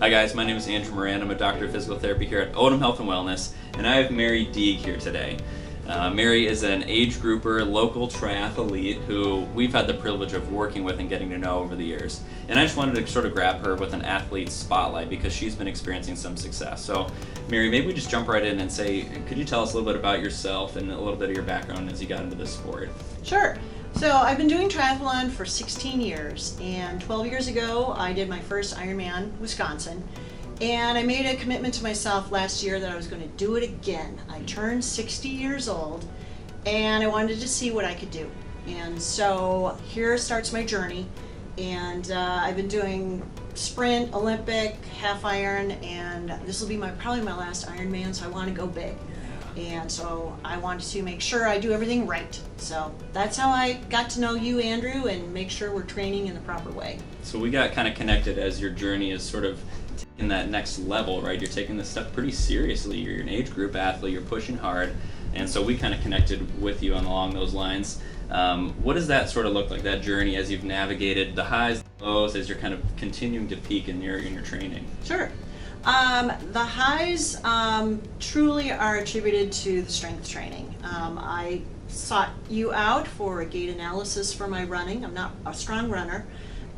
Hi guys, my name is Andrew Moran. I'm a doctor of physical therapy here at Odom Health and Wellness, and I have Mary Deeg here today. Mary is an age grouper, local triathlete who we've had the privilege of working with and getting to know over the years. And I just wanted to sort of grab her with an athlete spotlight because she's been experiencing some success. So Mary, maybe we just jump right in and say, could you tell us a little bit about yourself and a little bit of your background as you got into this sport? Sure. So I've been doing triathlon for 16 years, and 12 years ago I did my first Ironman, Wisconsin, and I made a commitment to myself last year that I was going to do it again. I turned 60 years old, and I wanted to see what I could do. And so here starts my journey, and I've been doing sprint, Olympic, half iron, and this will be probably my last Ironman, so I want to go big. And so I wanted to make sure I do everything right. So that's how I got to know you, Andrew, and make sure we're training in the proper way. So we got kind of connected as your journey is sort of taking that next level, right? You're taking this stuff pretty seriously. You're an age group athlete, you're pushing hard. And so we kind of connected with you along those lines. What does that sort of look like, that journey as you've navigated the highs, the lows, as you're kind of continuing to peak in your training? Sure. The highs truly are attributed to the strength training. I sought you out for a gait analysis for my running. I'm not a strong runner.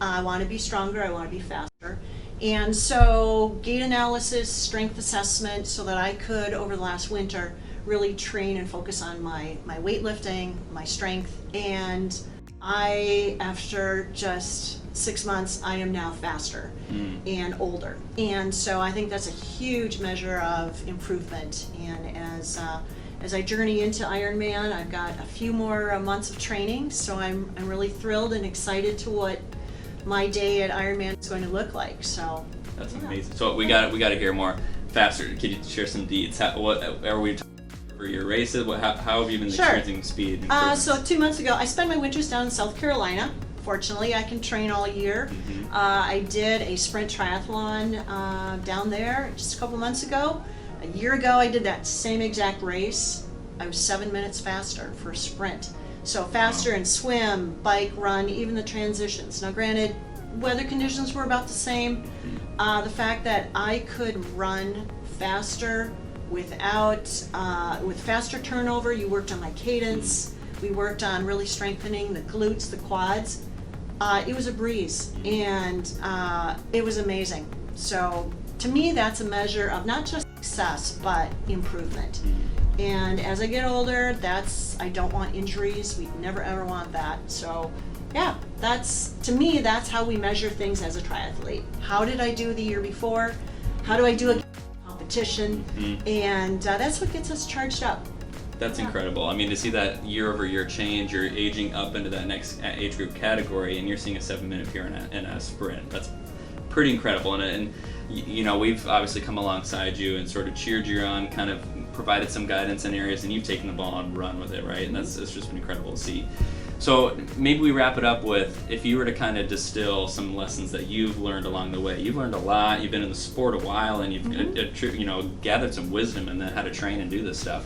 I want to be stronger, I want to be faster. And so gait analysis, strength assessment, so that I could, over the last winter, really train and focus on my weightlifting, my strength. And after just 6 months, I am now faster and older. And so I think that's a huge measure of improvement. And as I journey into Ironman, I've got a few more months of training, so I'm really thrilled and excited to what my day at Ironman is going to look like. So that's amazing. So we got to hear more faster. Can you share some deeds? What are we talking for your races? How have you been experiencing speed? So 2 months ago, I spent my winters down in South Carolina. Fortunately, I can train all year. I did a sprint triathlon down there just a couple months ago. A year ago, I did that same exact race. I was 7 minutes faster for a sprint. So faster in swim, bike, run, even the transitions. Now granted, weather conditions were about the same. The fact that I could run faster with faster turnover, you worked on my cadence, we worked on really strengthening the glutes, the quads. It was a breeze, and it was amazing. So to me, that's a measure of not just success, but improvement. And as I get older, I don't want injuries. We never ever want that. So yeah, to me, that's how we measure things as a triathlete. How did I do the year before? How do I do a competition? And that's what gets us charged up. That's incredible. I mean, to see that year-over-year change, you're aging up into that next age group category, and you're seeing a 7-minute here in a sprint. That's pretty incredible. And you know, we've obviously come alongside you and sort of cheered you on, kind of provided some guidance in areas, and you've taken the ball and run with it, right? And it's just been incredible to see. So maybe we wrap it up with, if you were to kind of distill some lessons that you've learned along the way. You've learned a lot. You've been in the sport a while, and you've gathered some wisdom in how to train and do this stuff.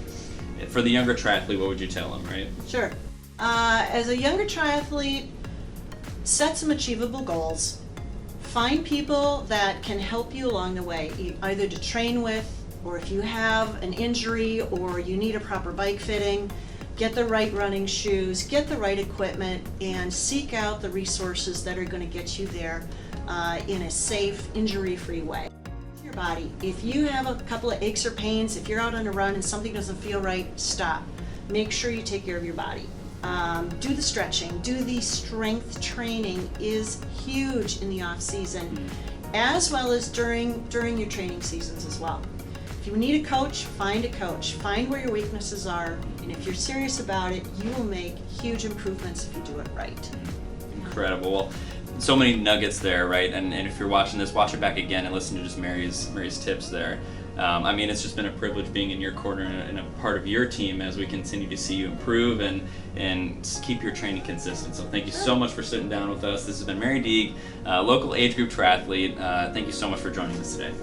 For the younger triathlete, what would you tell them, right? Sure. As a younger triathlete, set some achievable goals. Find people that can help you along the way, either to train with, or if you have an injury or you need a proper bike fitting, get the right running shoes, get the right equipment, and seek out the resources that are going to get you there in a safe, injury-free way. Your body. If you have a couple of aches or pains, if you're out on a run and something doesn't feel right, stop. Make sure you take care of your body. Do the stretching, do the strength training is huge in the off season, as well as during your training seasons as well. If you need a coach, find a coach. Find where your weaknesses are, and if you're serious about it, you will make huge improvements if you do it right. Incredible. Well, so many nuggets there, right? And if you're watching this, watch it back again and listen to just Mary's tips there. I mean, it's just been a privilege being in your corner and a part of your team as we continue to see you improve and keep your training consistent. So thank you so much for sitting down with us. This has been Mary Deeg, local age group triathlete. Thank you so much for joining us today.